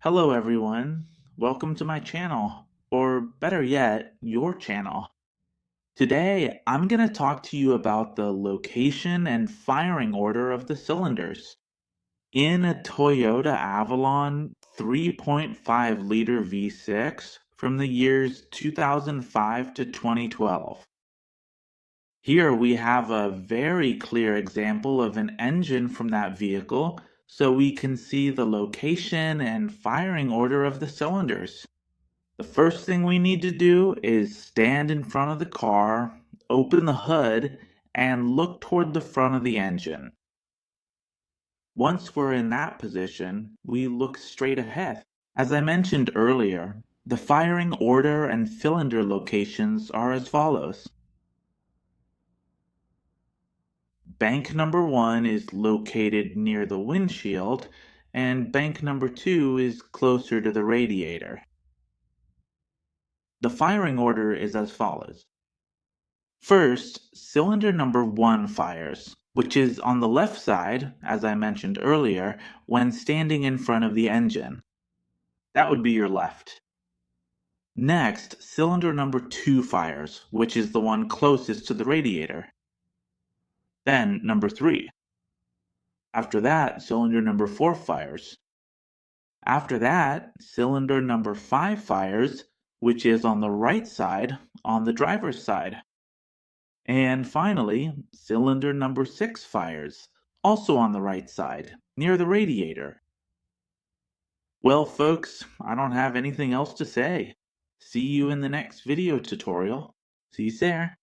Hello everyone, welcome to my channel, or better yet, your channel. Today, I'm going to talk to you about the location and firing order of the cylinders. In a Toyota Avalon 3.5-liter V6 from the years 2005 to 2012. Here we have a very clear example of an engine from that vehicle, so we can see the location and firing order of the cylinders. The first thing we need to do is stand in front of the car, open the hood, and look toward the front of the engine. Once we're in that position, we look straight ahead. As I mentioned earlier, the firing order and cylinder locations are as follows. Bank number 1 is located near the windshield, and bank number 2 is closer to the radiator. The firing order is as follows. First, cylinder number 1 fires, which is on the left side, as I mentioned earlier, when standing in front of the engine. That would be your left. Next, cylinder number 2 fires, which is the one closest to the radiator. Then, number 3. After that, cylinder number 4 fires. After that, cylinder number 5 fires, which is on the right side, on the driver's side. And finally, cylinder number 6 fires, also on the right side, near the radiator. Well, folks, I don't have anything else to say. See you in the next video tutorial. See you there.